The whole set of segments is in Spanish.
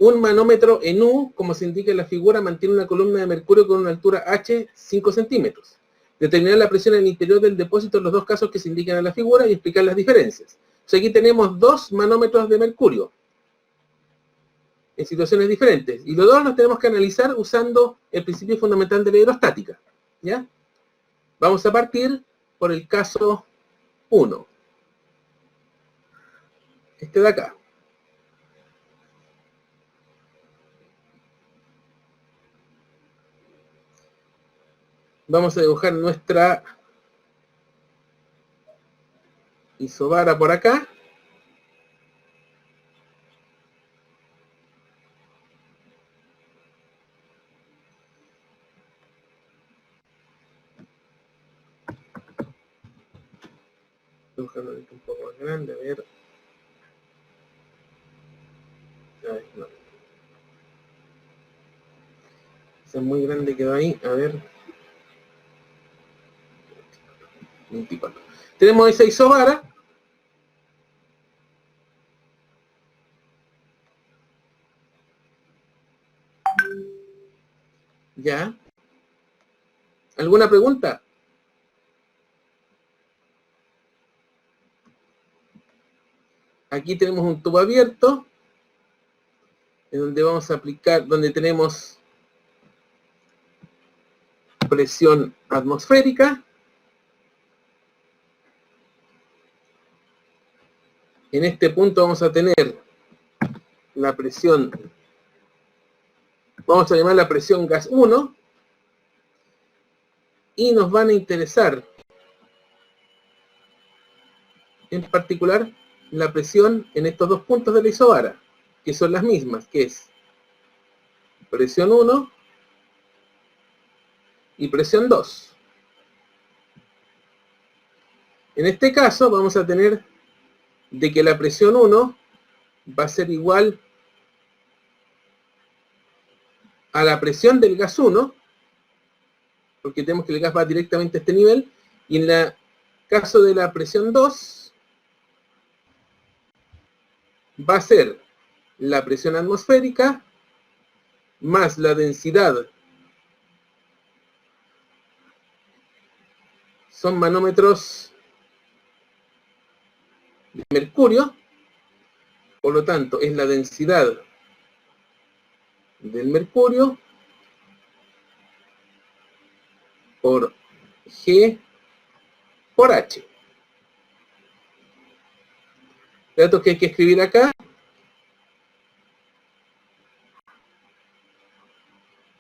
un manómetro en U, como se indica en la figura, mantiene una columna de mercurio con una altura H 5 centímetros. Determinar la presión en el interior del depósito en los dos casos que se indican en la figura y explicar las diferencias. O sea, aquí tenemos dos manómetros de mercurio en situaciones diferentes. Y los dos los tenemos que analizar usando el principio fundamental de la hidrostática. ¿Ya? Vamos a partir por el caso 1. Este de acá. Vamos a dibujar nuestra isobara por acá. Dibujarlo un poco más grande, a ver. No. Es muy grande, quedó ahí, a ver. 24. Tenemos esa isobara. Ya. ¿Alguna pregunta? Aquí tenemos un tubo abierto, en donde vamos a aplicar, donde tenemos presión atmosférica. En este punto vamos a tener la presión, vamos a llamar la presión gas 1, y nos van a interesar, en particular, la presión en estos dos puntos de la isobara, que son las mismas, que es presión 1 y presión 2. En este caso vamos a tener de que la presión 1 va a ser igual a la presión del gas 1, porque tenemos que el gas va directamente a este nivel, y en el caso de la presión 2 va a ser la presión atmosférica más la densidad. Son manómetros de mercurio, por lo tanto es la densidad del mercurio por G por H. Datos que hay que escribir acá,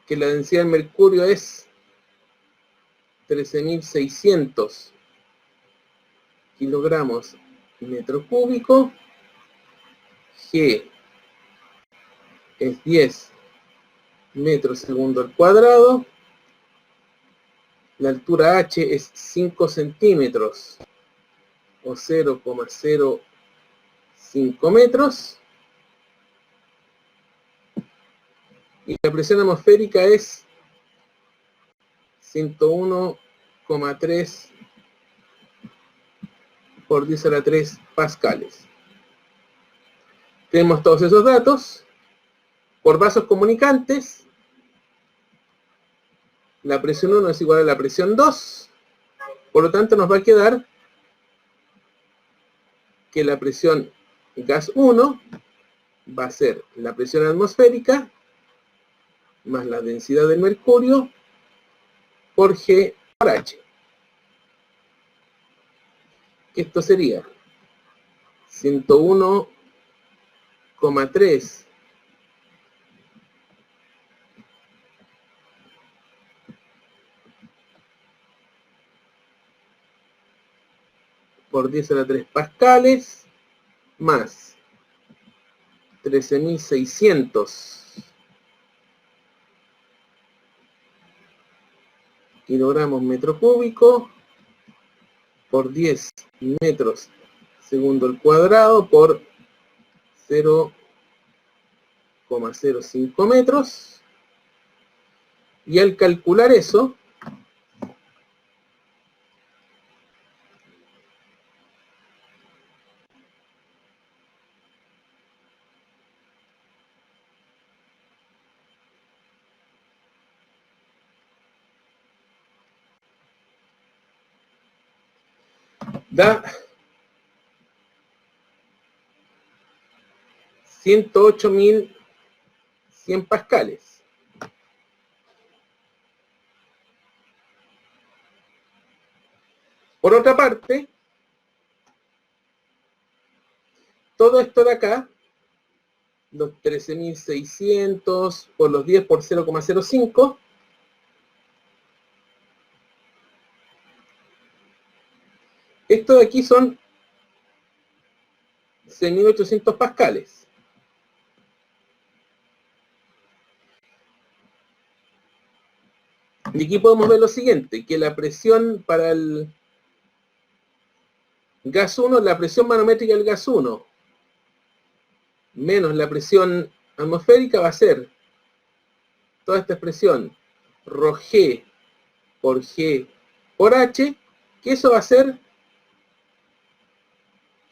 que la densidad del mercurio es 13.600 kilogramos metro cúbico, G es 10 metros segundo al cuadrado, la altura H es 5 centímetros o 0,05 metros, y la presión atmosférica es 101,3 por 10 a la 3 pascales. Tenemos todos esos datos. Por vasos comunicantes, la presión 1 es igual a la presión 2, por lo tanto nos va a quedar que la presión gas 1 va a ser la presión atmosférica más la densidad del mercurio por G por H. Esto sería 101,3 por 10 a la 3 pascales más 13.600 kilogramos metro cúbico por 10 metros segundo al cuadrado por 0,05 metros. Y al calcular eso, da 108.100 pascales. Por otra parte, todo esto de acá, los 13.600 por los 10 por 0,05, esto de aquí son 6.800 pascales. Y aquí podemos ver lo siguiente, que la presión para el gas 1, la presión manométrica del gas 1, menos la presión atmosférica va a ser toda esta expresión ρg por G por H, que eso va a ser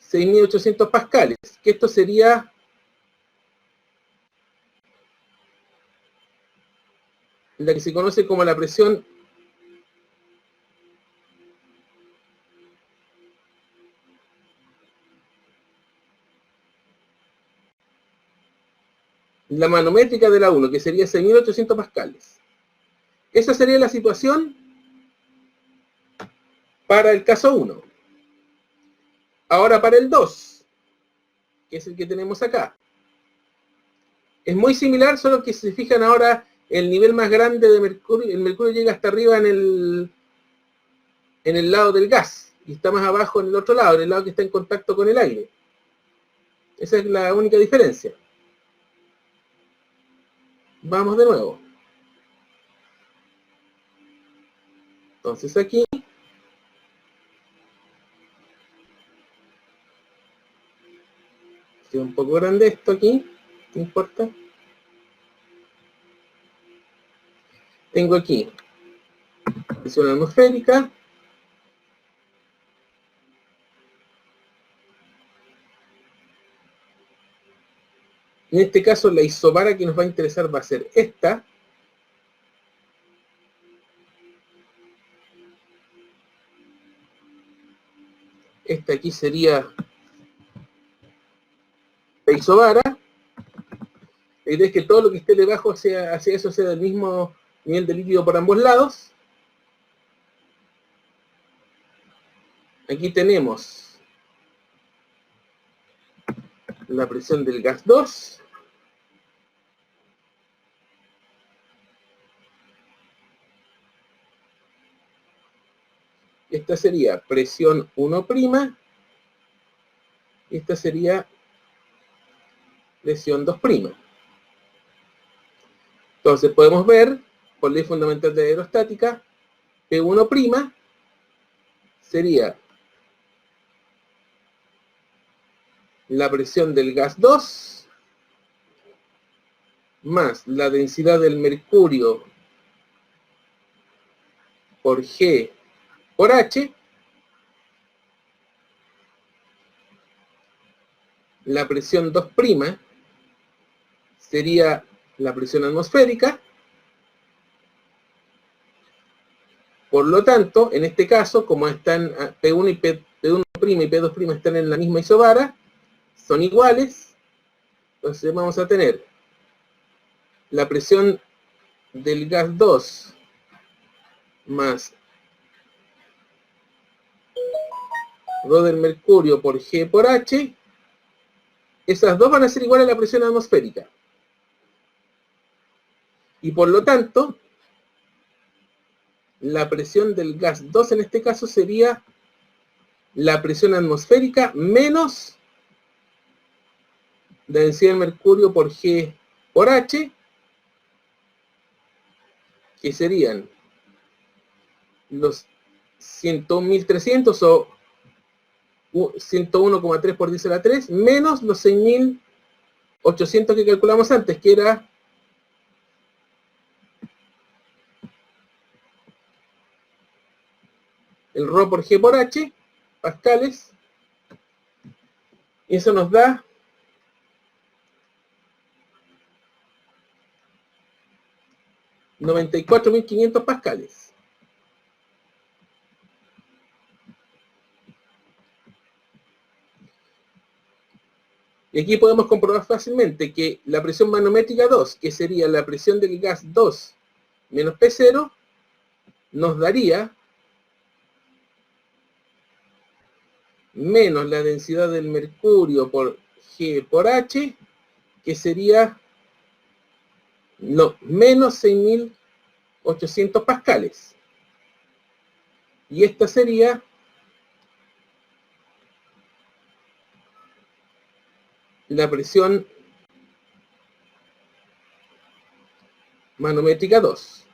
6.800 pascales, que esto sería la que se conoce como la presión la manométrica de la 1, que sería 6.800 pascales. Esa sería la situación para el caso 1. Ahora para el 2, que es el que tenemos acá. Es muy similar, solo que si se fijan ahora el nivel más grande de mercurio, el mercurio llega hasta arriba en el lado del gas, y está más abajo en el otro lado, en el lado que está en contacto con el aire. Esa es la única diferencia. Vamos de nuevo. Entonces aquí, queda un poco grande esto aquí, no importa. Tengo aquí presión atmosférica, en este caso la isobara que nos va a interesar va a ser esta. Esta aquí sería la isobara. La idea es que todo lo que esté debajo hacia eso sea del mismo nivel de líquido por ambos lados. Aquí tenemos la presión del gas 2. Esta sería presión 1'. Y esta sería presión 2'. Entonces podemos ver, por ley fundamental de aerostática, P1' sería la presión del gas 2 más la densidad del mercurio por G por H, la presión 2' sería la presión atmosférica. Por lo tanto, en este caso, como están P1 y P1' y P2' están en la misma isobara, son iguales, entonces vamos a tener la presión del gas 2 más ρ del mercurio por G por H, esas dos van a ser iguales a la presión atmosférica. Y por lo tanto, la presión del gas 2 en este caso sería la presión atmosférica menos la densidad de mercurio por G por H, que serían los 101.300 o 101,3 por 10 a la 3, menos los 6.800 que calculamos antes, que era el ρ por G por H, pascales, y eso nos da 94.500 pascales. Y aquí podemos comprobar fácilmente que la presión manométrica 2, que sería la presión del gas 2 menos P0, nos daría menos la densidad del mercurio por G por H, que sería menos 6.800 pascales. Y esta sería la presión manométrica 2.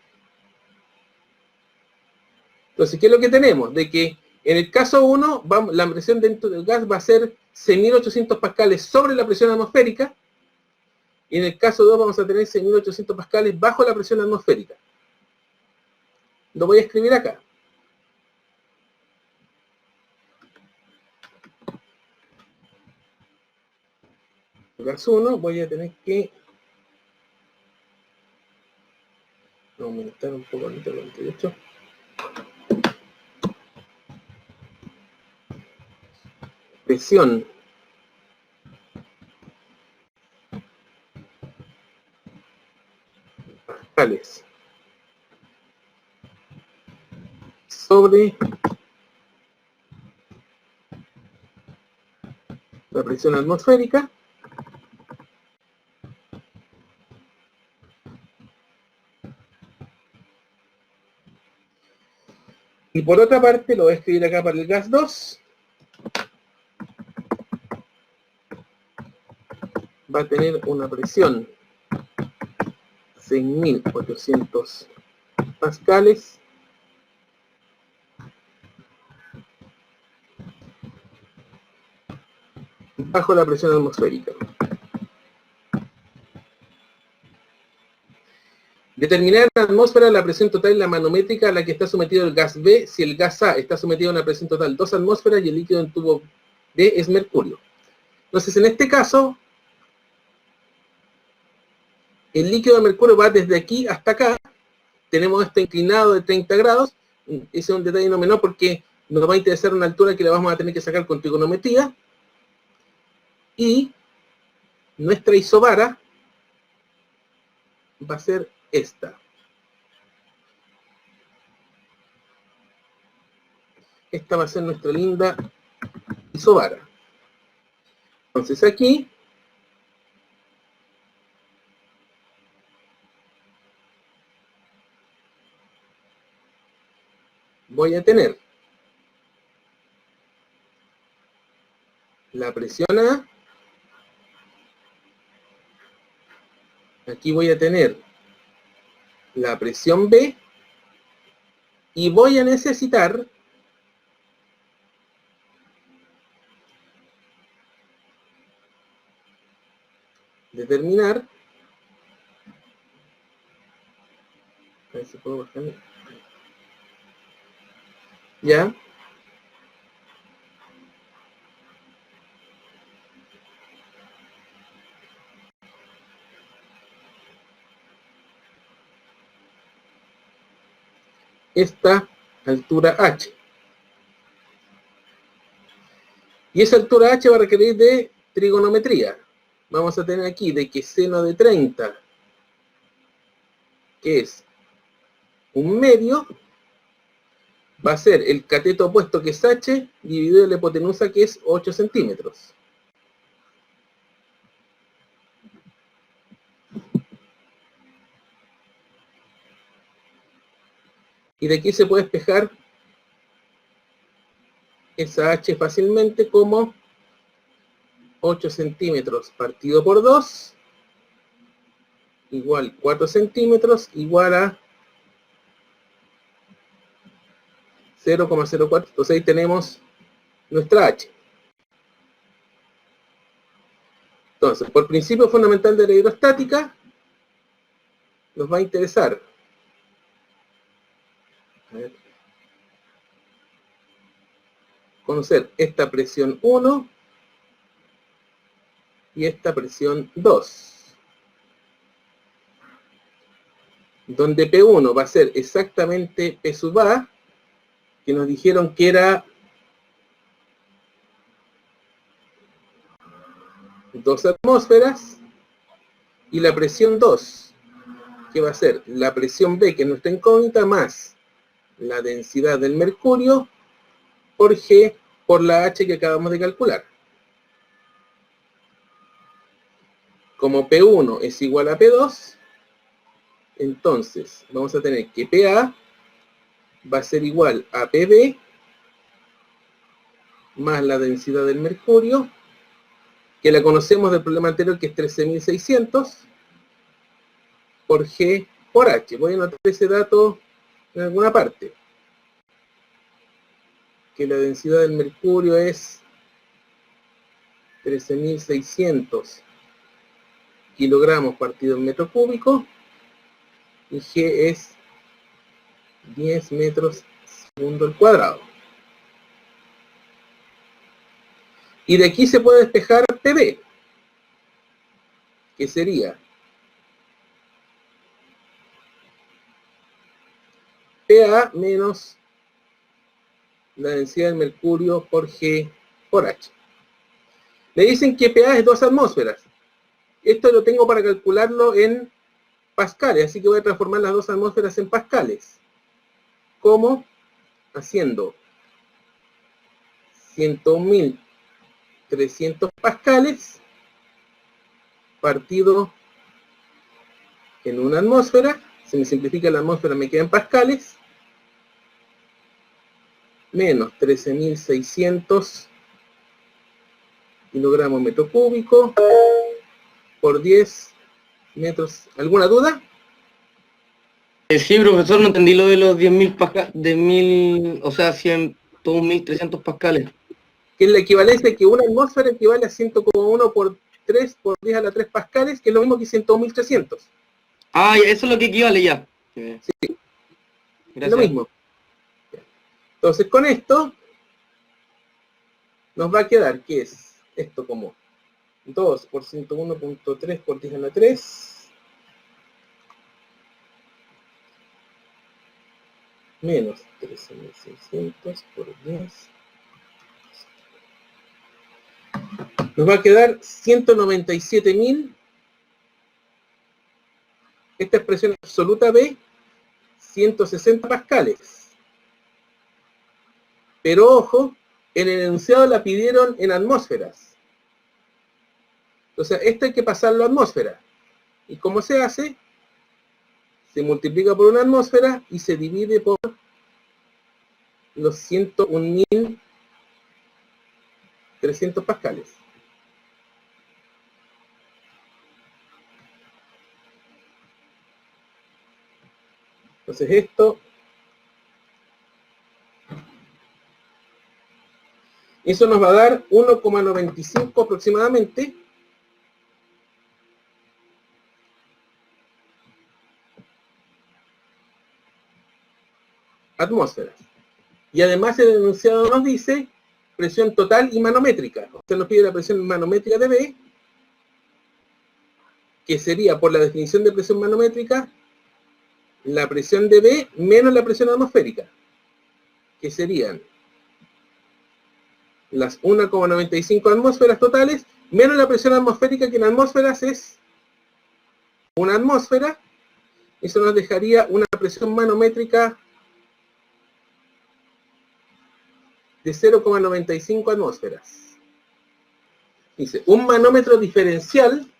Entonces, ¿qué es lo que tenemos? De que en el caso 1, la presión dentro del gas va a ser 6.800 pascales sobre la presión atmosférica, y en el caso 2 vamos a tener 6.800 pascales bajo la presión atmosférica. Lo voy a escribir acá. Gas 1, voy a tener que aumentar un poco el 28. Presión pascales sobre la presión atmosférica. Y por otra parte, lo voy a escribir acá para el gas 2. Va a tener una presión 6.800 pascales bajo la presión atmosférica. Determinar en la atmósfera la presión total y la manométrica a la que está sometido el gas B si el gas A está sometido a una presión total 2 atmósferas y el líquido en tubo B es mercurio. Entonces, en este caso, el líquido de mercurio va desde aquí hasta acá. Tenemos esto inclinado de 30 grados. Ese es un detalle no menor porque nos va a interesar una altura que la vamos a tener que sacar con trigonometría. Y nuestra isobara va a ser esta. Esta va a ser nuestra linda isobara. Entonces aquí voy a tener la presión A. Aquí voy a tener la presión B. Y voy a necesitar determinar, a ver si puedo bajar, ya, esta altura H. Y esa altura H va a requerir de trigonometría. Vamos a tener aquí de que seno de 30, que es un medio, va a ser el cateto opuesto, que es H, dividido la hipotenusa, que es 8 centímetros. Y de aquí se puede despejar esa H fácilmente como 8 centímetros partido por 2 igual 4 centímetros igual a 0,04. Entonces ahí tenemos nuestra H. Entonces, por principio fundamental de la hidrostática, nos va a interesar conocer esta presión 1 y esta presión 2. Donde P1 va a ser exactamente P sub A, que nos dijeron que era 2 atmósferas, y la presión 2, que va a ser la presión B, que es nuestra incógnita, más la densidad del mercurio por G por la H que acabamos de calcular. Como P1 es igual a P2, entonces vamos a tener que PA va a ser igual a PB más la densidad del mercurio, que la conocemos del problema anterior, que es 13.600, por G por H. Voy a anotar ese dato en alguna parte. Que la densidad del mercurio es 13.600 kilogramos partido en metro cúbico, y G es 10 metros segundo al cuadrado. Y de aquí se puede despejar PB, que sería PA menos la densidad del mercurio por G por H. Me dicen que PA es 2 atmósferas. Esto lo tengo para calcularlo en pascales, así que voy a transformar las 2 atmósferas en pascales. ¿Cómo? Haciendo 101.300 pascales partido en una atmósfera. Se me simplifica la atmósfera, me queda en pascales, menos 13.600 kilogramos metro cúbico por 10 metros. ¿Alguna duda? Sí, profesor, no entendí lo de los 10.000 pascales, o sea, 100.300 pascales. Que es la equivalencia que una atmósfera equivale a 100,1 por 3 por 10 a la 3 pascales, que es lo mismo que 101.300. Ah, eso es lo que equivale ya. Sí, Gracias. es lo mismo. Entonces, con esto nos va a quedar que es esto como 2 por 101.3 por 10 a la 3 menos 13.600 por 10. Nos va a quedar 197.000. Esta expresión absoluta B, 160 pascales. Pero ojo, en el enunciado la pidieron en atmósferas. Entonces, esto hay que pasarlo a atmósfera. ¿Y cómo se hace? Se multiplica por una atmósfera y se divide por los 101.300 pascales. Entonces eso nos va a dar 1,95 aproximadamente atmósferas. Y además el enunciado nos dice presión total y manométrica. Usted nos pide la presión manométrica de B, que sería, por la definición de presión manométrica, la presión de B menos la presión atmosférica, que serían las 1,95 atmósferas totales, menos la presión atmosférica, que en atmósferas es una atmósfera. Eso nos dejaría una presión manométrica de 0,95 atmósferas. Dice, un manómetro diferencial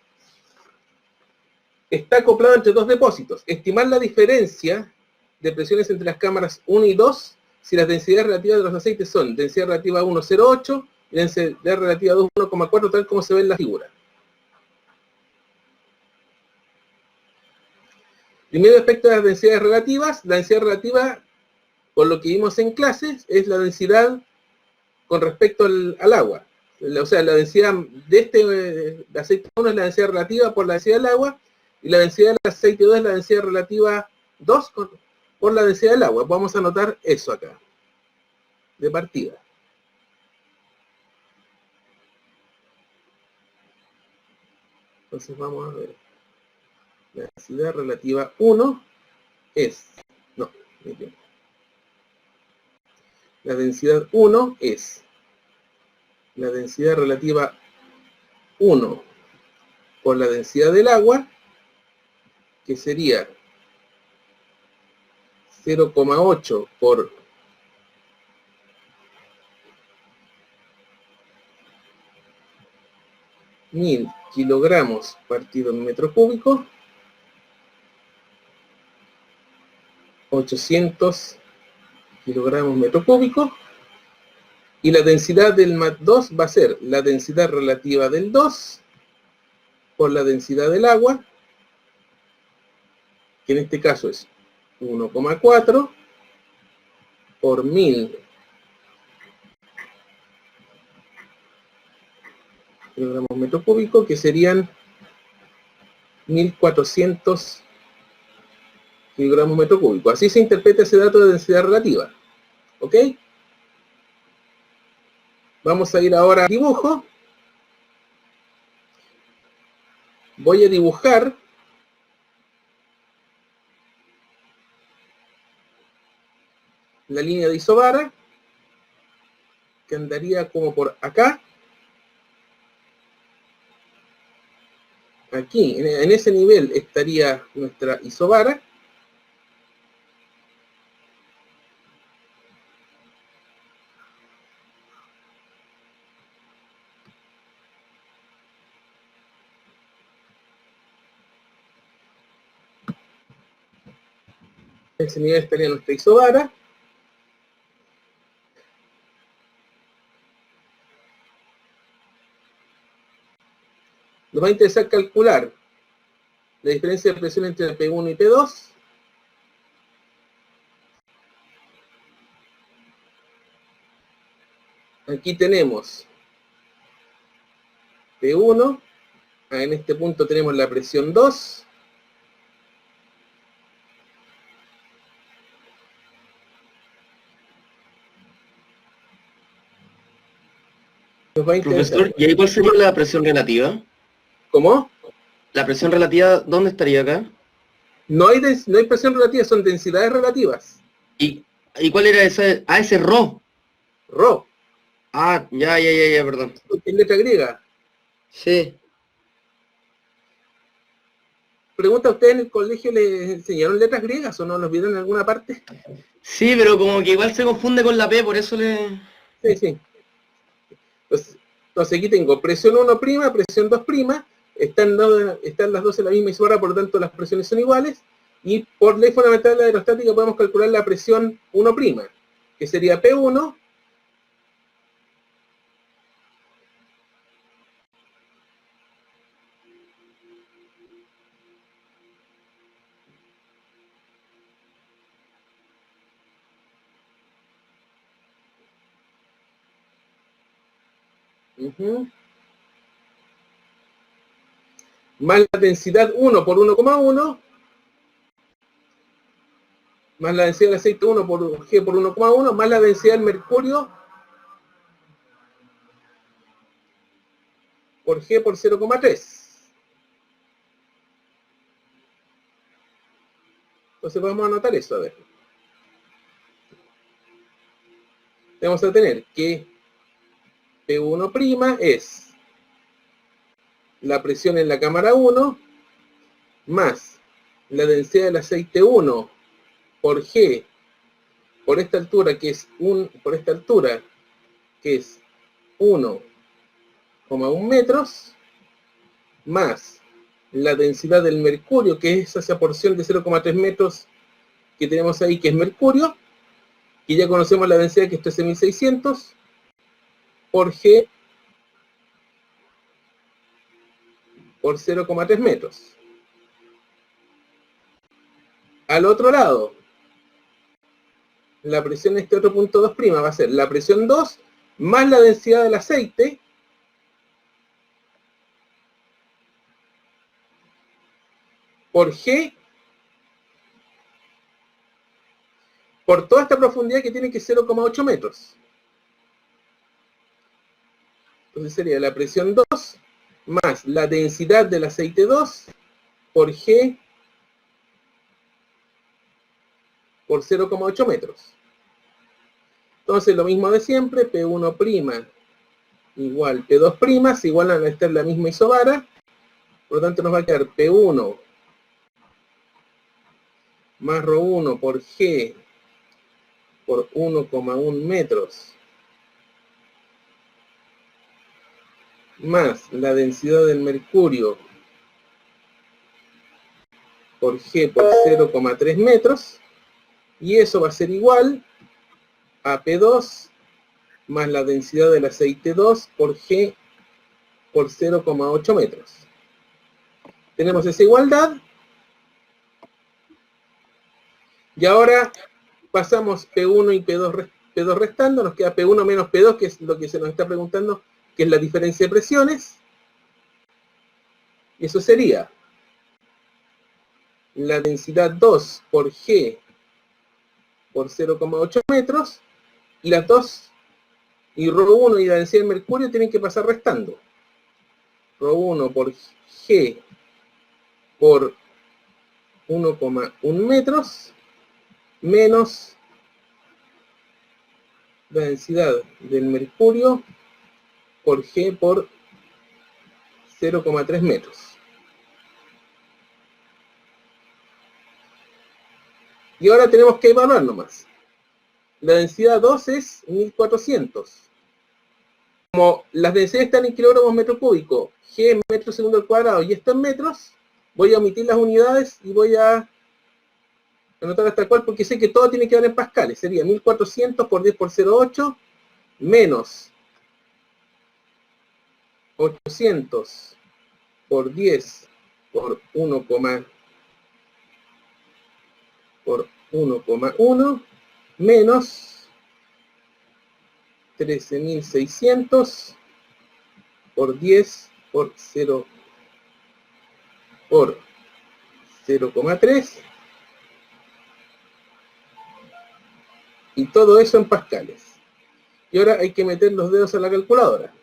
está acoplado entre dos depósitos. Estimar la diferencia de presiones entre las cámaras 1 y 2 si las densidades relativas de los aceites son densidad relativa 1, 0,8 y densidad relativa 2, 1,4, tal como se ve en la figura. Primero, respecto a las densidades relativas, la densidad relativa, por lo que vimos en clases, es la densidad con respecto al agua. O sea, la densidad de aceite 1 es la densidad relativa por la densidad del agua, y la densidad del aceite 2 es la densidad relativa 2 por la densidad del agua. Vamos a anotar eso acá, de partida. Entonces vamos a ver. La densidad relativa 1 es... No, la densidad 1 es la densidad relativa 1 por la densidad del agua, que sería 0,8 por 1000 kilogramos partido en metro cúbico, 800 kilogramos metro cúbico, y la densidad del MAT2 va a ser la densidad relativa del 2 por la densidad del agua, que en este caso es 1,4 por 1000 kilogramos metro cúbico, que serían 1400 kilogramos metro cúbico. Así se interpreta ese dato de densidad relativa. ¿Ok? Vamos a ir ahora al dibujo. Voy a dibujar la línea de isobara, que andaría como por acá. Aquí, en ese nivel, estaría nuestra isobara. En ese nivel estaría nuestra isobara. Nos va a interesar calcular la diferencia de presión entre P1 y P2. Aquí tenemos P1. En este punto tenemos la presión 2. Nos va a interesar. Profesor, ¿y ahí cuál sería la presión relativa? ¿Cómo? ¿La presión relativa dónde estaría acá? No hay presión relativa, son densidades relativas. ¿Y cuál era ese? Ah, ese Rho. Rho, Ah, ya, perdón. en letra griega. Sí. Pregunta, ¿ustedes en el colegio les enseñaron letras griegas o no los vieron en alguna parte? Sí, pero como que igual se confunde con la P, por eso le... Sí, sí. Entonces aquí tengo presión 1', presión 2', están las dos en la misma isobara, por lo tanto las presiones son iguales, y por ley fundamental de la aerostática podemos calcular la presión 1', que sería P1 más la densidad 1 por 1,1 más la densidad del aceite 1 por G por 1,1 más la densidad del mercurio por G por 0,3. Entonces vamos a anotar eso, a ver. Vamos a tener que P1' es la presión en la cámara 1 más la densidad del aceite 1 por G por esta altura que es 1,1 metros más la densidad del mercurio, que es esa porción de 0,3 metros que tenemos ahí, que es mercurio, y ya conocemos la densidad, que es 13.600 por G por 0,3 metros. Al otro lado, la presión en este otro punto 2' va a ser la presión 2 más la densidad del aceite por G por toda esta profundidad, que tiene que ser 0,8 metros. Entonces sería la presión 2 más la densidad del aceite 2 por G por 0,8 metros. Entonces lo mismo de siempre, P1' igual P2', igual a estar la misma isobara, por lo tanto nos va a quedar P1 más ρ1 por G por 1,1 metros más la densidad del mercurio por G por 0,3 metros, y eso va a ser igual a P2 más la densidad del aceite 2 por G por 0,8 metros. Tenemos esa igualdad, y ahora pasamos P1 y P2 restando, nos queda P1 menos P2, que es lo que se nos está preguntando, que es la diferencia de presiones. Y eso sería la densidad 2 por G por 0,8 metros, y las dos, y ρ1 y la densidad del mercurio tienen que pasar restando. ρ1 por G por 1,1 metros menos la densidad del mercurio por G por 0,3 metros. Y ahora tenemos que evaluar nomás. La densidad 2 es 1400. Como las densidades están en kilogramos metro cúbico, G en metros segundo al cuadrado y esto en metros, voy a omitir las unidades y voy a anotar hasta cual, porque sé que todo tiene que dar en pascales. Sería 1400 por 10 por 0,8 menos 800 por 10 por 1,1 menos 13.600 por 10 por 0 por 0,3, y todo eso en pascales. Y ahora hay que meter los dedos a la calculadora.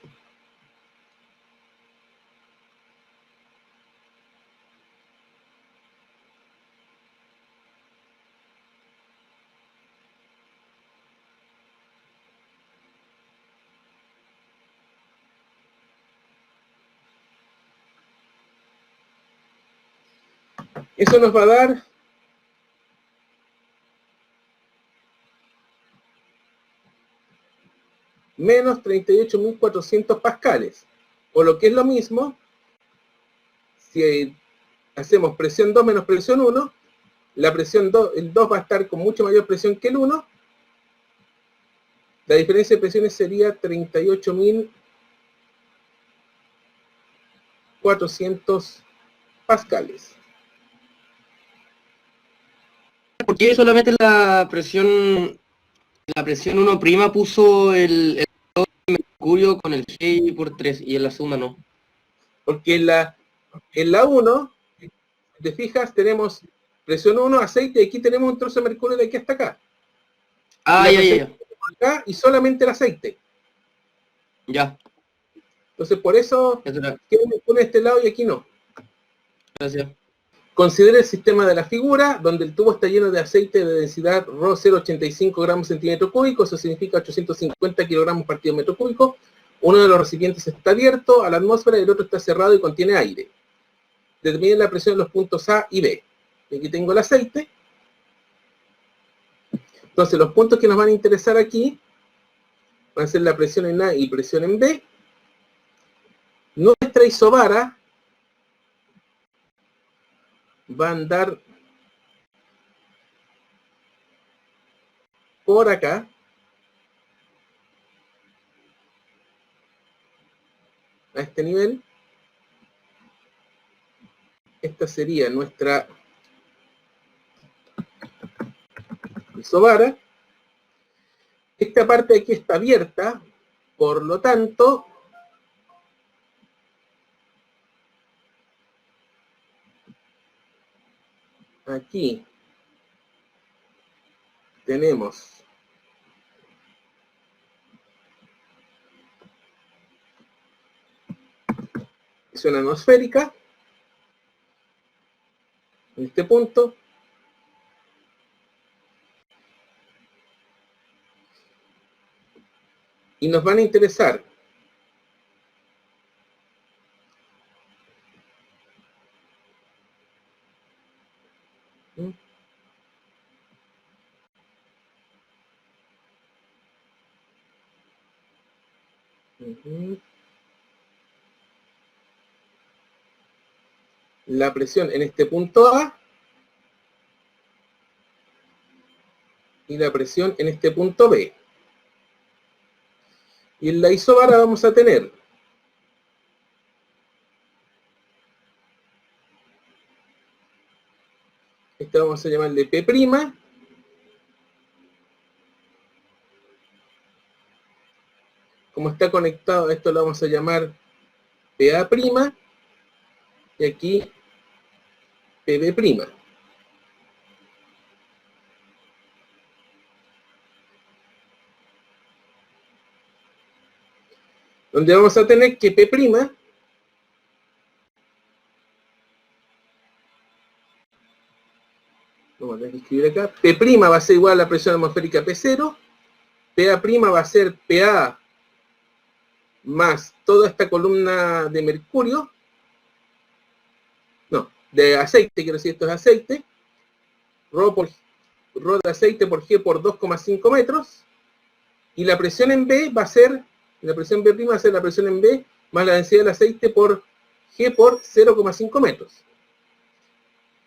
Eso nos va a dar menos 38.400 pascales. O lo que es lo mismo, si hacemos presión 2 menos presión 1, la presión 2, el 2 va a estar con mucho mayor presión que el 1. La diferencia de presiones sería 38.400 pascales. ¿Por qué solamente la presión 1' puso el mercurio con el G por 3 y en la segunda no? Porque en la 1, si te fijas, tenemos presión 1, aceite, y aquí tenemos un trozo de mercurio de aquí hasta acá. Ah, ya. Acá y solamente el aceite. Ya. Entonces, por eso, ¿qué me pone este lado y aquí no? Gracias. Considere el sistema de la figura, donde el tubo está lleno de aceite de densidad ρ 0,85 gramos centímetro cúbico, eso significa 850 kilogramos partido metro cúbico. Uno de los recipientes está abierto a la atmósfera y el otro está cerrado y contiene aire. Determine la presión en los puntos A y B. Y aquí tengo el aceite. Entonces, los puntos que nos van a interesar aquí van a ser la presión en A y presión en B. Nuestra isobara va a andar por acá, a este nivel. Esta sería nuestra isobara. Esta parte de aquí está abierta, por lo tanto, aquí tenemos presión atmosférica en este punto. Y nos van a interesar La presión en este punto A y la presión en este punto B. Y en la isobara vamos a tener esta vamos a llamarle P'. Como está conectado, esto lo vamos a llamar PA', y aquí PB'. Donde vamos a tener que P', vamos a tener que escribir acá, P' va a ser igual a la presión atmosférica P0, PA' va a ser PA más toda esta columna de mercurio, no, de aceite, quiero decir, esto es aceite, Rho de aceite por G por 2,5 metros, y la presión en B va a ser, la presión B' va a ser la presión en B más la densidad del aceite por G por 0,5 metros.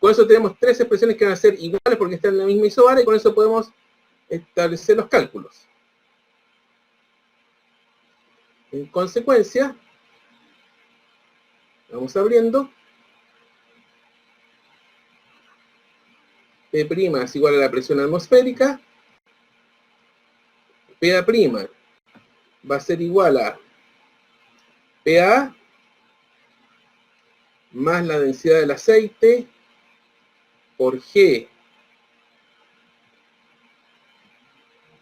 Con eso tenemos tres expresiones que van a ser iguales porque están en la misma isobara, y con eso podemos establecer los cálculos. En consecuencia, vamos abriendo. P' es igual a la presión atmosférica. PA' va a ser igual a PA más la densidad del aceite por G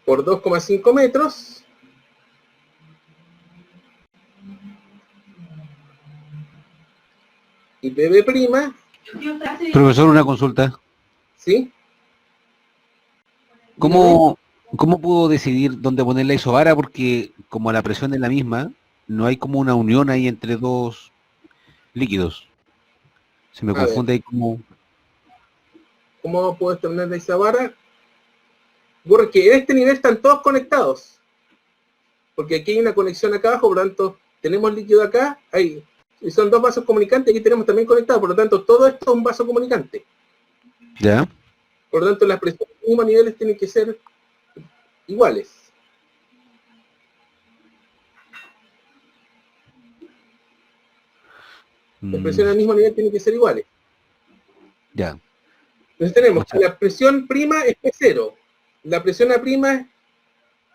por 2,5 metros. Y PB', Profesor, una consulta. ¿sí? ¿Cómo puedo decidir dónde poner la isobara? Porque como la presión es la misma, no hay como una unión ahí entre dos líquidos. Se me confunde ahí como... ¿Cómo puedo determinar la isobara? Ocurre que en este nivel están todos conectados. Porque aquí hay una conexión acá abajo, por lo tanto, tenemos líquido acá, ahí. Y son dos vasos comunicantes, aquí tenemos también conectados, por lo tanto, todo esto es un vaso comunicante. ¿Ya? Por lo tanto, las presiones en mismos niveles tienen que ser iguales. Las presiones al mismo nivel tienen que ser iguales. Ya. Entonces tenemos que la presión prima es P0. La presión A' es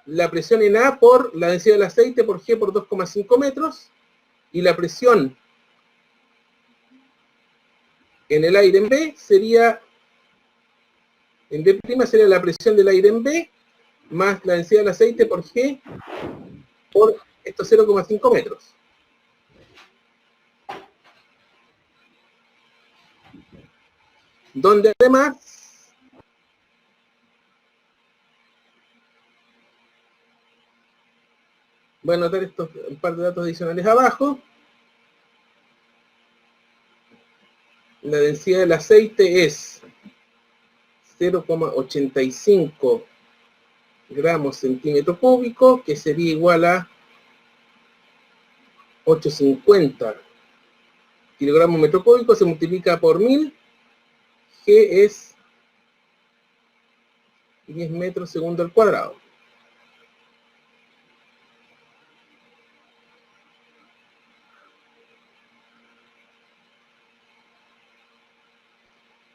la presión en A por la densidad del aceite por G por 2,5 metros. Y la presión en el aire en B sería, en B' sería la presión del aire en B más la densidad del aceite por G por estos 0,5 metros. Donde además voy a anotar estos un par de datos adicionales abajo. La densidad del aceite es 0,85 gramos centímetro cúbico, que sería igual a 850 kilogramos metro cúbico, se multiplica por 1000, G es 10 metros segundo al cuadrado.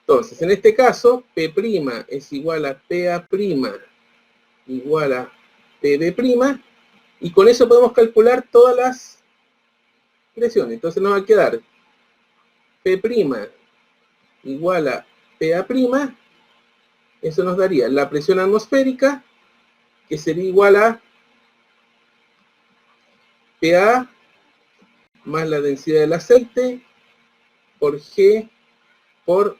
Entonces, en este caso, P' es igual a PA' igual a PB', y con eso podemos calcular todas las presiones. Entonces nos va a quedar P' igual a PA', eso nos daría la presión atmosférica, que sería igual a PA más la densidad del aceite por G por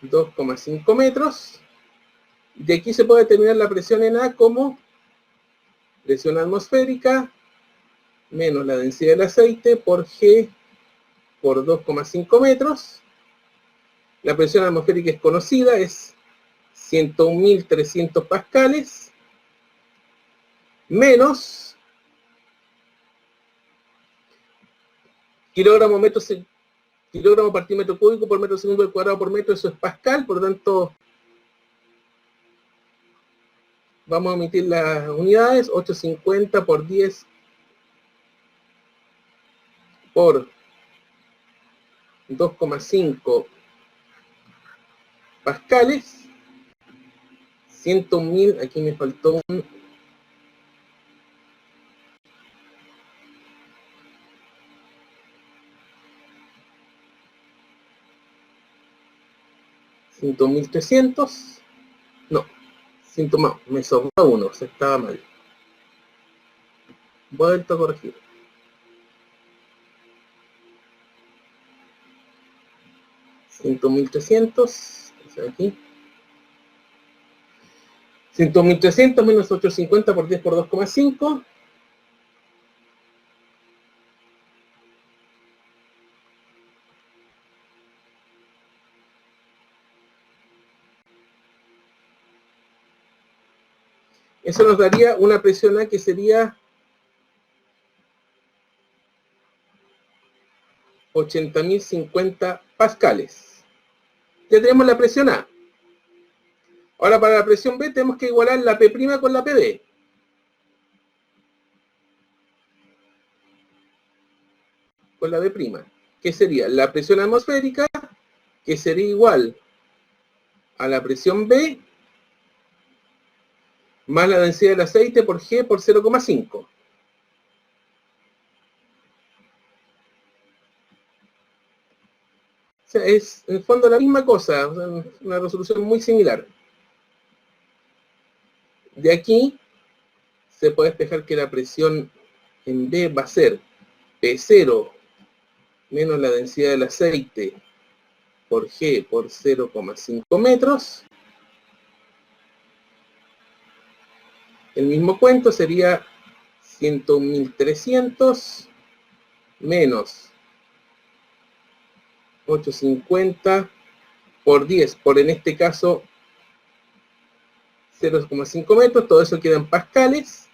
2,5 metros. De aquí se puede determinar la presión en A como presión atmosférica menos la densidad del aceite por G por 2,5 metros. La presión atmosférica es conocida, es 101.300 pascales. menos kilogramo partímetro cúbico por metro segundo al cuadrado por metro, eso es Pascal, por lo tanto vamos a omitir las unidades, 850 por 10 por 2,5 pascales, 101.000, aquí me faltó un 100.300, no, me sobró uno, se estaba mal. Vuelto a corregir. Aquí. 100.300 menos 850 por 10 por 2,5. Eso nos daría una presión A que sería 80.050 pascales. Ya tenemos la presión A. Ahora para la presión B tenemos que igualar la P' con la PB. Con la B', que sería la presión atmosférica, que sería igual a la presión B, más la densidad del aceite por G por 0,5. O sea, es en el fondo la misma cosa, o sea, una resolución muy similar. De aquí se puede despejar que la presión en B va a ser P0 menos la densidad del aceite por G por 0,5 metros. El mismo cuento sería 101.300 menos 850 por 10, por en este caso 0,5 metros, todo eso queda en pascales.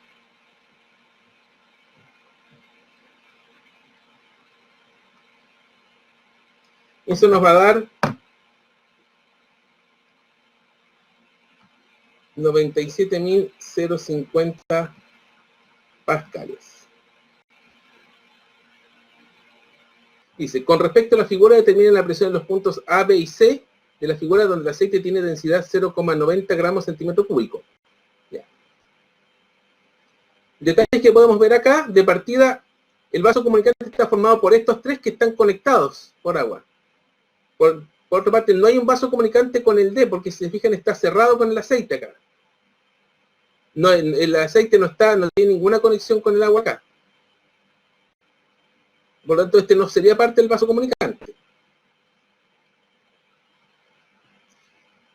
Eso nos va a dar 97.050 pascales. Dice, con respecto a la figura, determina la presión en los puntos A, B y C de la figura donde el aceite tiene densidad 0,90 gramos centímetro cúbico. Ya. Detalles que podemos ver acá, de partida, el vaso comunicante está formado por estos tres que están conectados por agua. Por otra parte, no hay un vaso comunicante con el D, porque si se fijan está cerrado con el aceite acá. No, el aceite no tiene ninguna conexión con el agua acá. Por lo tanto, este no sería parte del vaso comunicante.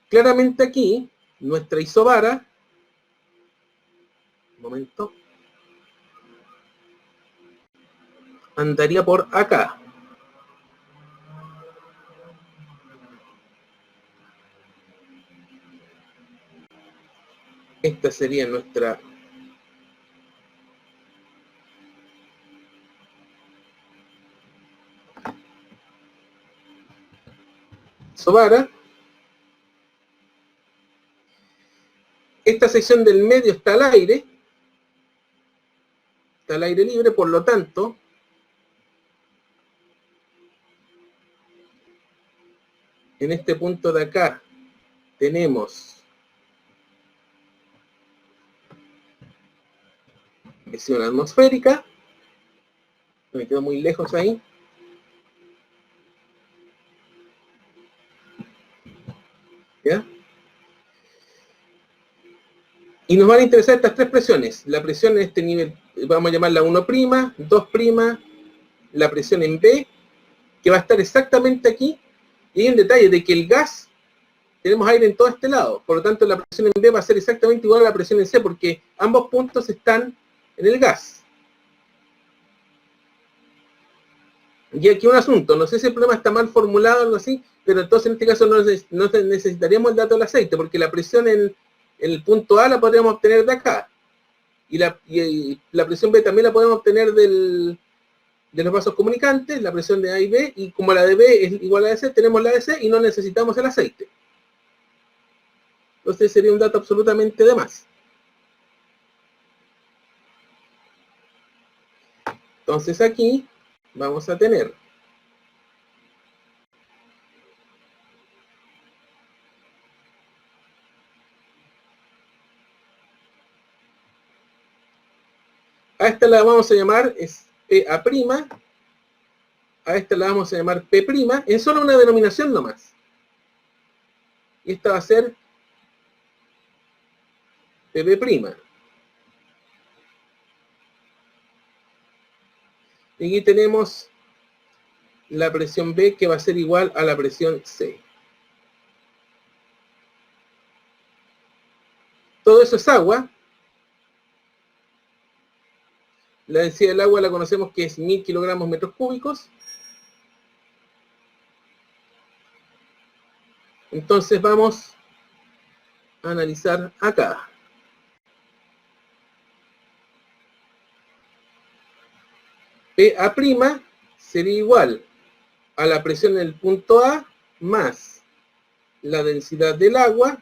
Claramente aquí, nuestra isobara, un momento, andaría por acá. Esta sería nuestra isobara. Esta sección del medio está al aire. Está al aire libre, por lo tanto, en este punto de acá tenemos presión atmosférica. Me quedo muy lejos ahí. ¿Ya? Y nos van a interesar estas tres presiones. La presión en este nivel, vamos a llamarla 1', 2', la presión en B, que va a estar exactamente aquí. Y hay un detalle de que el gas, tenemos aire en todo este lado. Por lo tanto, la presión en B va a ser exactamente igual a la presión en C, porque ambos puntos están en el gas. Y aquí un asunto, no sé si el problema está mal formulado o algo así, pero entonces en este caso no necesitaríamos el dato del aceite, porque la presión en el punto A la podríamos obtener de acá. Y la presión B también la podemos obtener de los vasos comunicantes, la presión de A y B, y como la de B es igual a de C, tenemos la de C y no necesitamos el aceite. Entonces sería un dato absolutamente de más. Entonces aquí vamos a tener a esta la vamos a llamar es PA', a esta la vamos a llamar P', es solo una denominación nomás. Y esta va a ser PB'. Y aquí tenemos la presión B que va a ser igual a la presión C. Todo eso es agua. La densidad del agua la conocemos que es 1000 kilogramos metros cúbicos. Entonces vamos a analizar acá. PA' sería igual a la presión en el punto A más la densidad del agua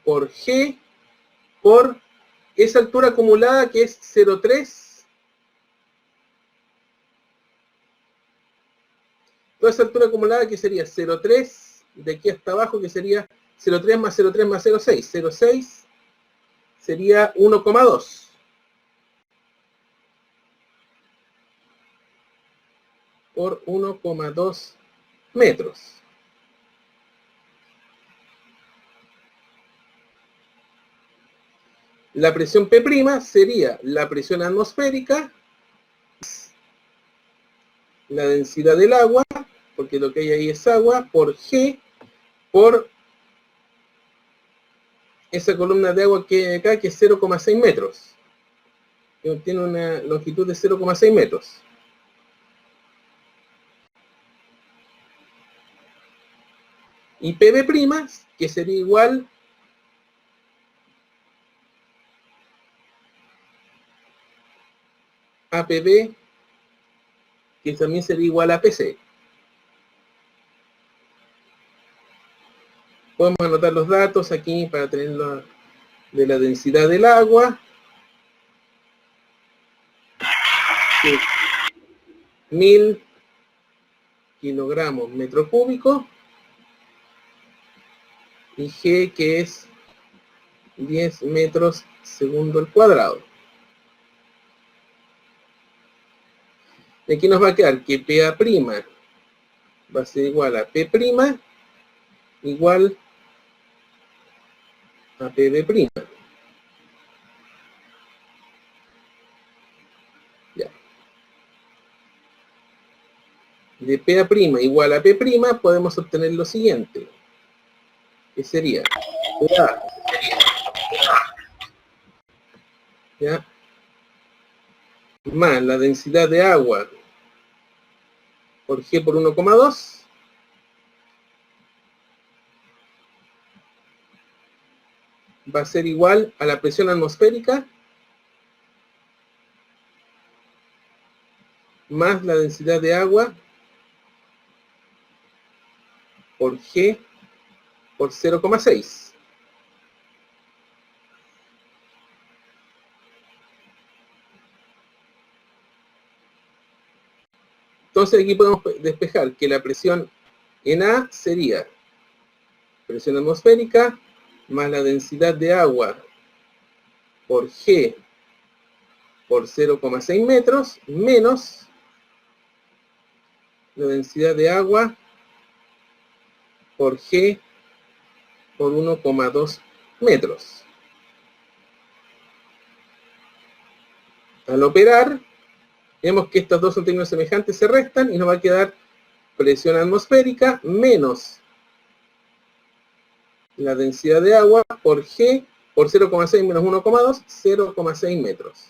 por G por esa altura acumulada que es 0,3. Toda esa altura acumulada que sería 0,3 de aquí hasta abajo, que sería 0,3 más 0,3 más 0,6. 0,6 sería 1,2. Por 1,2 metros. La presión P' sería la presión atmosférica, la densidad del agua, porque lo que hay ahí es agua, por G, por esa columna de agua que hay acá, que es 0,6 metros. Tiene una longitud de 0,6 metros. Y PB', que sería igual a PB, que también sería igual a PC. Podemos anotar los datos aquí para tenerlo de la densidad del agua. 1000 kilogramos metro cúbico. Y G, que es 10 metros segundo al cuadrado. Y aquí nos va a quedar que PA' va a ser igual a P' igual a PB'. Ya. De PA' igual a P' podemos obtener lo siguiente, que sería PA, ¿ya?, más la densidad de agua por G por 1,2 va a ser igual a la presión atmosférica más la densidad de agua por G por 0,6. Entonces aquí podemos despejar que la presión en A sería presión atmosférica más la densidad de agua por G por 0,6 metros menos la densidad de agua por G por 1,2 metros. Al operar, vemos que estos dos son términos semejantes, se restan y nos va a quedar presión atmosférica menos la densidad de agua por G por 0,6 menos 1,2, 0,6 metros.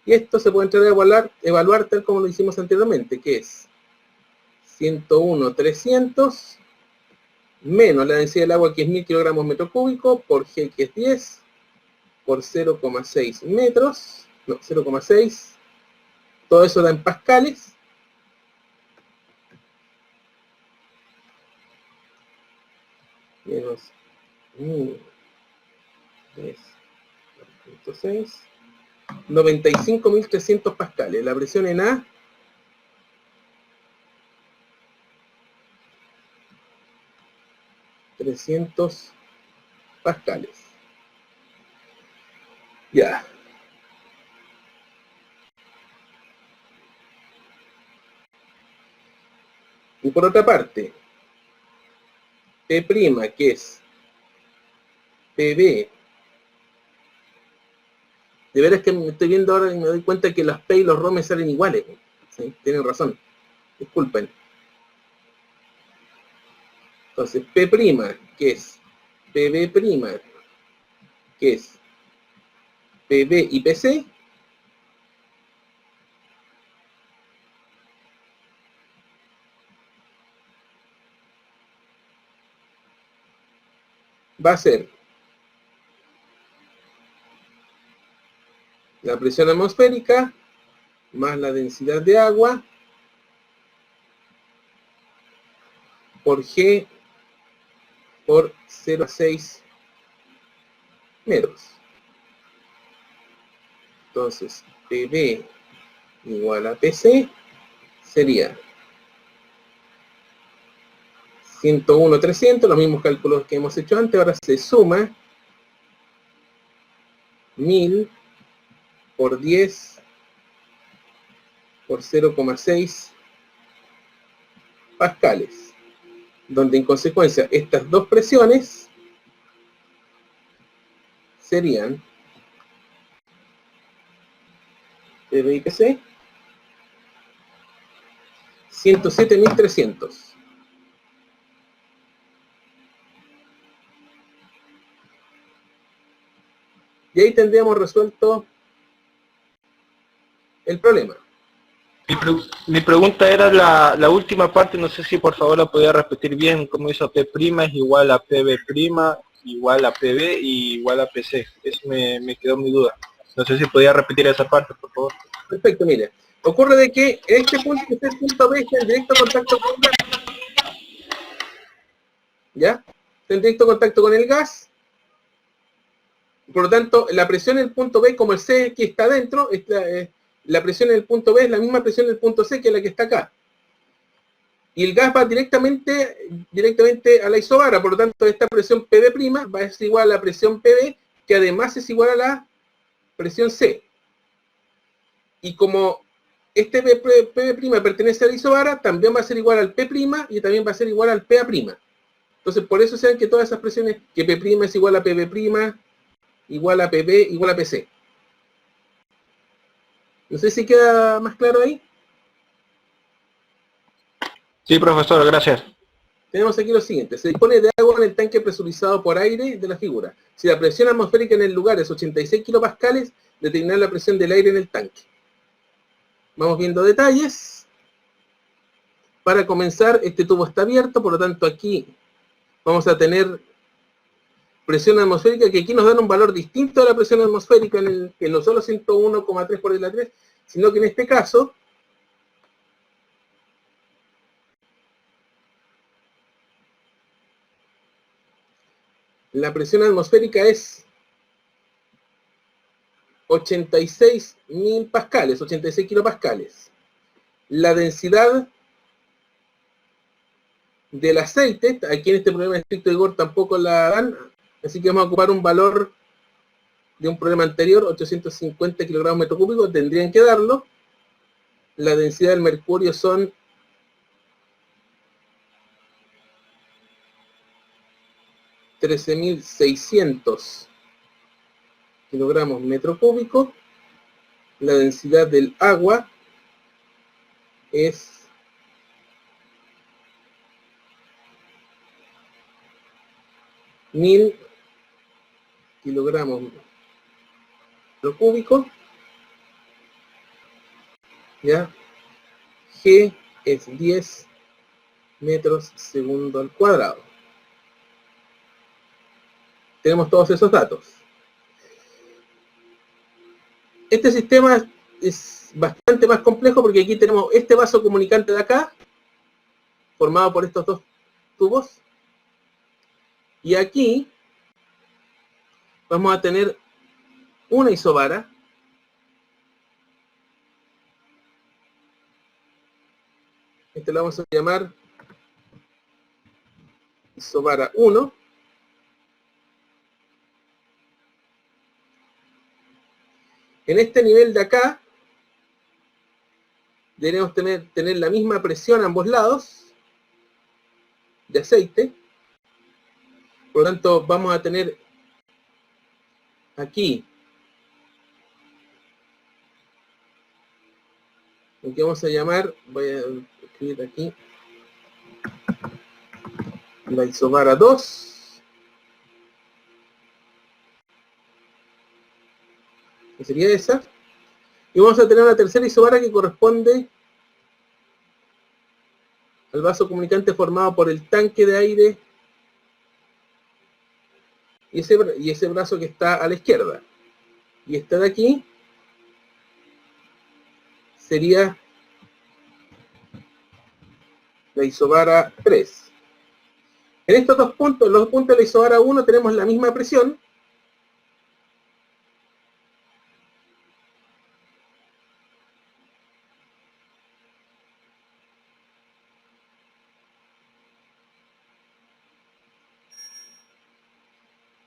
Y esto se puede entrar a evaluar tal como lo hicimos anteriormente, que es 101,300 menos la densidad del agua, que es 1000 kilogramos metro cúbico, por G, que es 10, por 0,6 metros, no, 0,6, todo eso da en pascales, menos 10.6, 95.300 pascales. La presión en A, ...300 pascales. Ya. Y por otra parte, P', que es PB, de veras que me estoy viendo ahora y me doy cuenta que las P y los Rho me salen iguales. ¿Sí? Tienen razón, disculpen. Entonces, P', que es PB', que es PB y PC, va a ser la presión atmosférica más la densidad de agua por G por 0,6 metros. Entonces, PB igual a PC sería 101.300, los mismos cálculos que hemos hecho antes. Ahora se suma 1000 por 10 por 0,6 pascales, donde en consecuencia estas dos presiones serían PB y PC 107.300. Y ahí tendríamos resuelto el problema. Mi pregunta era la última parte, no sé si por favor la podía repetir bien, como hizo P' es igual a PB', igual a PB y igual a PC. Eso me quedó mi duda. No sé si podía repetir esa parte, por favor. Perfecto, mire. Ocurre de que este punto, que es el punto B, está en directo contacto con el gas. ¿Ya? Está en directo contacto con el gas. Por lo tanto, la presión en el punto B, como el C que está dentro, la presión en el punto B es la misma presión del punto C que la que está acá. Y el gas va directamente a la isobara, por lo tanto, esta presión PB' va a ser igual a la presión PB, que además es igual a la presión C. Y como este PB' pertenece a la isobara, también va a ser igual al P' y también va a ser igual al PA'. Entonces, por eso saben que todas esas presiones, que P' es igual a PB', igual a PB, igual a PC. No sé si queda más claro ahí. Sí, profesor, gracias. Tenemos aquí lo siguiente. Se dispone de agua en el tanque presurizado por aire de la figura. Si la presión atmosférica en el lugar es 86 kilopascales, determinar la presión del aire en el tanque. Vamos viendo detalles. Para comenzar, este tubo está abierto, por lo tanto aquí vamos a tener presión atmosférica, que aquí nos dan un valor distinto a la presión atmosférica, que no solo 101,3 por la 3, sino que en este caso la presión atmosférica es 86.000 pascales, 86 kilopascales. La densidad del aceite, aquí en este problema estricto de rigor tampoco la dan, así que vamos a ocupar un valor de un problema anterior, 850 kilogramos metro cúbico, tendrían que darlo. La densidad del mercurio son 13.600 kilogramos metro cúbico. La densidad del agua es 1000 kilogramos metro cúbico. ¿Ya? G es 10 metros segundo al cuadrado. Tenemos todos esos datos. Este sistema es bastante más complejo porque aquí tenemos este vaso comunicante de acá, formado por estos dos tubos, y aquí vamos a tener una isobara, este lo vamos a llamar isobara 1, en este nivel de acá debemos tener la misma presión a ambos lados de aceite, por lo tanto vamos a tener aquí lo que vamos a llamar, voy a escribir aquí, la isobara 2, que sería esa, y vamos a tener una tercera isobara que corresponde al vaso comunicante formado por el tanque de aire y ese brazo que está a la izquierda. Y esta de aquí sería la isobara 3. En estos dos puntos, los dos puntos de la isobara 1, tenemos la misma presión,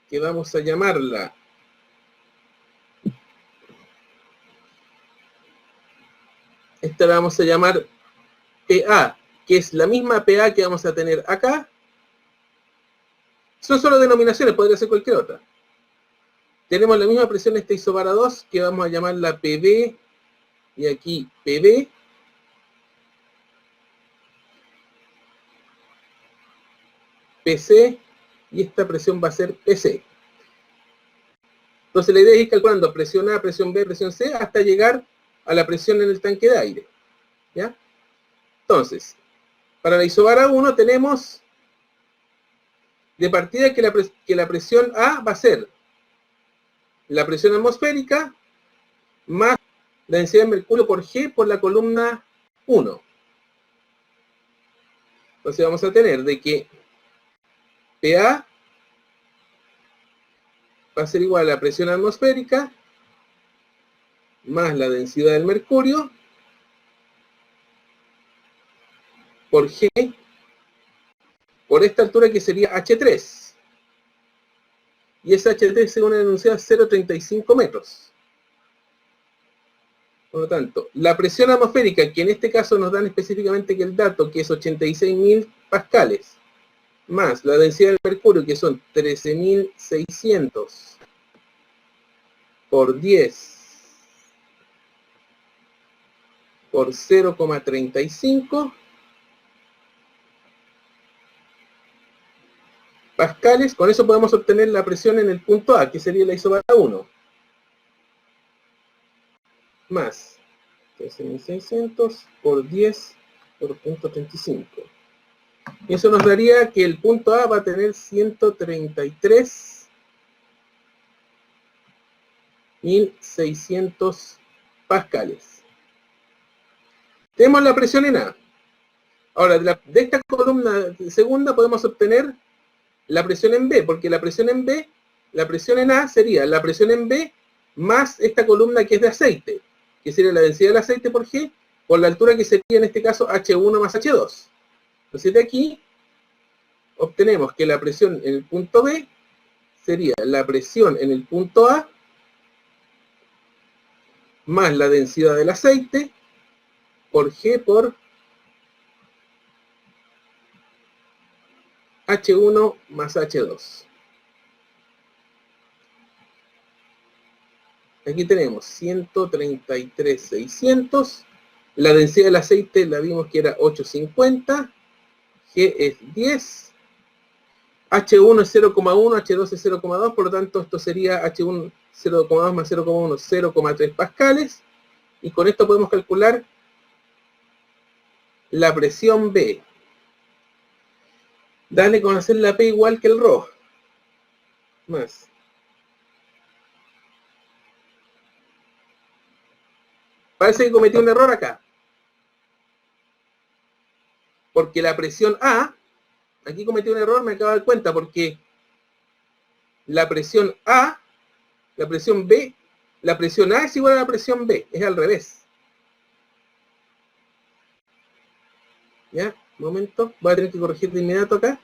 que vamos a llamarla esta la vamos a llamar PA, que es la misma PA que vamos a tener acá. Son solo denominaciones, podría ser cualquier otra. Tenemos la misma presión en esta isobara 2, que vamos a llamarla PB, y aquí PB. PC, y esta presión va a ser PC. Entonces la idea es ir calculando presión A, presión B, presión C, hasta llegar a la presión en el tanque de aire. ¿Ya? Entonces, para la isobara 1 tenemos de partida que la presión A va a ser la presión atmosférica más la densidad de mercurio por G por la columna 1. Entonces vamos a tener de que PA va a ser igual a la presión atmosférica más la densidad del mercurio por G por esta altura que sería H3. Y esa H3 según el enunciado es 0,35 metros. Por lo tanto, la presión atmosférica, que en este caso nos dan específicamente que el dato, que es 86.000 pascales, más la densidad del mercurio, que son 13.600 por 10 por 0,35 pascales. Con eso podemos obtener la presión en el punto A, que sería la isobara 1. Más 13.600 por 10 por 0.35. Y eso nos daría que el punto A va a tener 133.600 pascales. Tenemos la presión en A. Ahora, de esta columna segunda podemos obtener la presión en B, porque la presión en B, la presión en A sería la presión en B más esta columna que es de aceite, que sería la densidad del aceite por G, por la altura que sería en este caso H1 más H2. Entonces de aquí obtenemos que la presión en el punto B sería la presión en el punto A más la densidad del aceite por G por H1 más H2. Aquí tenemos 133.600. La densidad del aceite la vimos que era 850. G es 10. H1 es 0,1, H2 es 0,2, por lo tanto esto sería H1 0,2 más 0,1, 0,3 pascales. Y con esto podemos calcular la presión B. Dale con hacer la P igual que el Rho. Más Parece que cometí un error acá. Porque la presión A, aquí cometí un error, me acabo de dar cuenta, porque la presión A, la presión B, la presión A es igual a la presión B, es al revés. ¿Ya? Un momento, voy a tener que corregir de inmediato acá.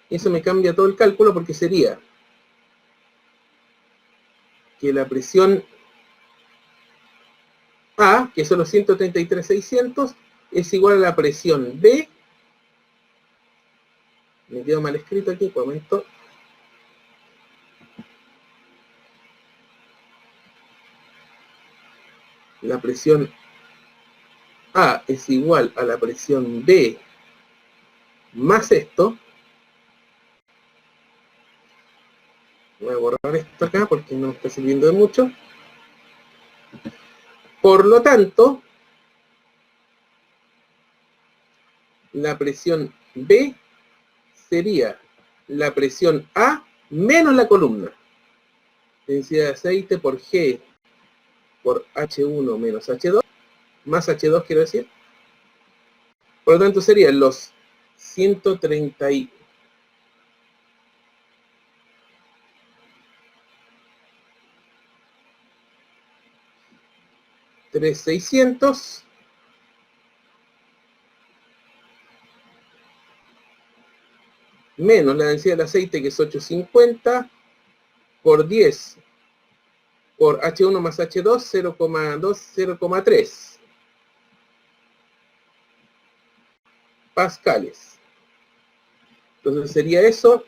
Y eso me cambia todo el cálculo porque sería que la presión A, que son los 133.600, es igual a la presión B. Me quedo mal escrito aquí, un momento. La presión A es igual a la presión B más esto. Voy a borrar esto acá porque no me está sirviendo de mucho. Por lo tanto, la presión B sería la presión A menos la columna. Densidad de aceite por G por H1 menos H2, más H2 quiero decir. Por lo tanto serían los 133.600 menos la densidad del aceite, que es 850, por 10 por H1 más H2, 0,2, 0,3 pascales. Entonces sería eso,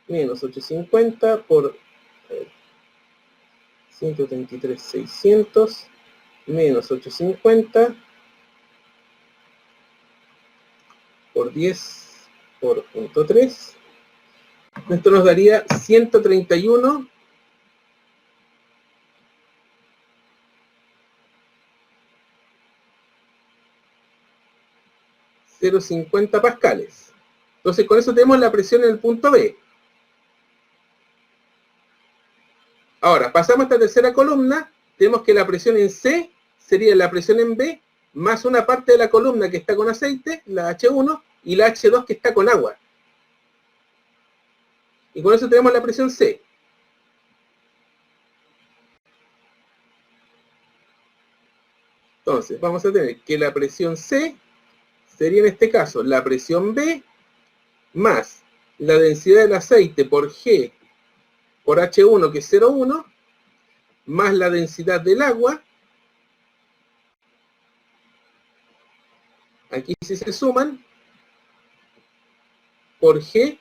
menos 850 por 133.600 menos 850 por 10 por 0.3. Esto nos daría 131 0,50 pascales. Entonces con eso tenemos la presión en el punto B. Ahora, pasamos a esta tercera columna, tenemos que la presión en C sería la presión en B más una parte de la columna que está con aceite, la H1, y la H2 que está con agua. Y con eso tenemos la presión C. Entonces, vamos a tener que la presión C sería en este caso la presión B más la densidad del aceite por G por H1, que es 0,1, más la densidad del agua. Aquí sí se suman, por G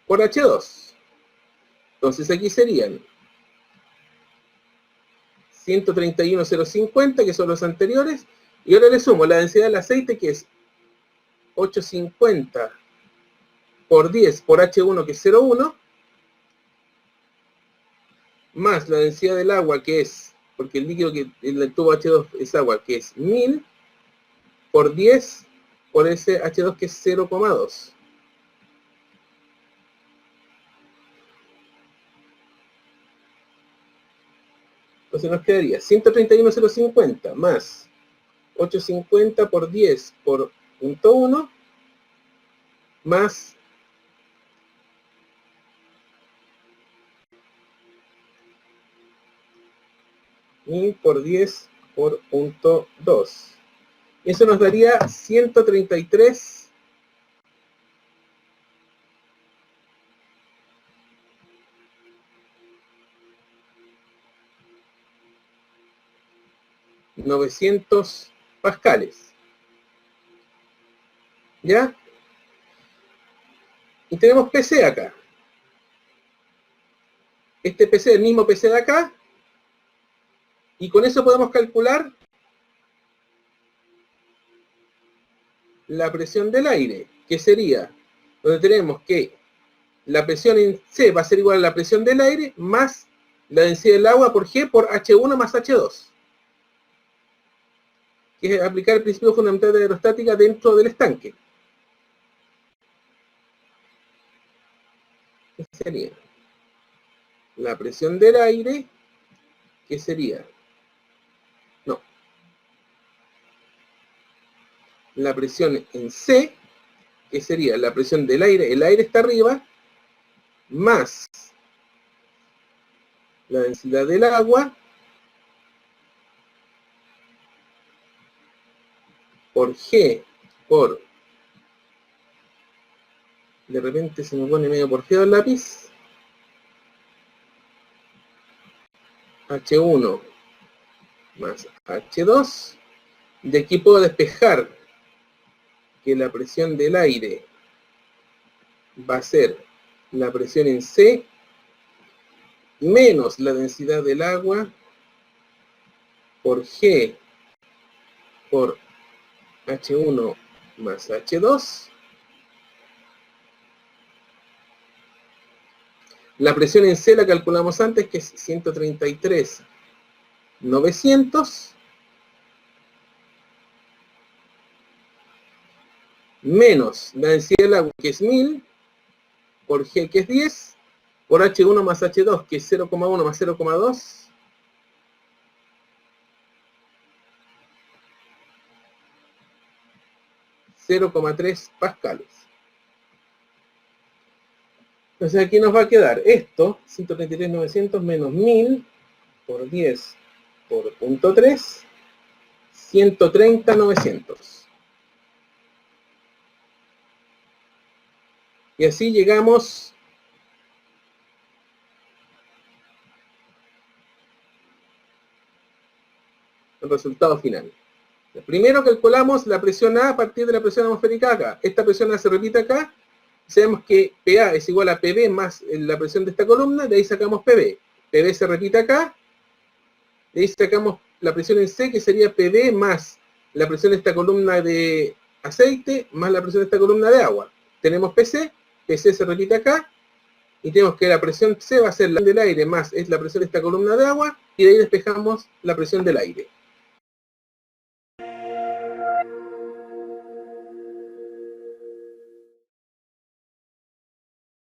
por H2. Entonces aquí serían 131.050, que son los anteriores, y ahora le sumo la densidad del aceite, que es 850 por 10 por H1, que es 0,1, más la densidad del agua, que es, porque el líquido que en el tubo H2 es agua, que es 1000, por 10 por ese H2, que es 0,2. Entonces nos quedaría 131.050 más 850 por 10 por 0.1 más 1000 por 10 por 0.2. Eso nos daría 133 900 pascales. ¿Ya? Y tenemos PC acá. Este PC es el mismo PC de acá. Y con eso podemos calcular la presión del aire, que sería, donde tenemos que la presión en C va a ser igual a la presión del aire más la densidad del agua por G por H1 más H2. Que es aplicar el principio fundamental de aerostática dentro del estanque. ¿Qué sería? la presión del aire, que sería, no, la presión en C, que sería la presión del aire, el aire está arriba, más la densidad del agua, por G, por, de repente se me pone medio porfiado el lápiz, H1 más H2, de aquí puedo despejar que la presión del aire va a ser la presión en C menos la densidad del agua por G por H1 más H2. La presión en C la calculamos antes, que es 133.900 menos la densidad del agua, que es 1000, por G, que es 10, por H1 más H2, que es 0,1 más 0,2, .3 pascales. Entonces aquí nos va a quedar esto, 133.900 menos 1000 por 10 por punto 3, 130.900. Y así llegamos al resultado final. Primero calculamos la presión A partir de la presión atmosférica acá. Esta presión A se repite acá. Sabemos que PA es igual a PB más la presión de esta columna, de ahí sacamos PB. PB se repite acá, de ahí sacamos la presión en C, que sería PB más la presión de esta columna de aceite, más la presión de esta columna de agua. Tenemos PC, PC se repite acá, y tenemos que la presión C va a ser la del aire más es la presión de esta columna de agua, y de ahí despejamos la presión del aire.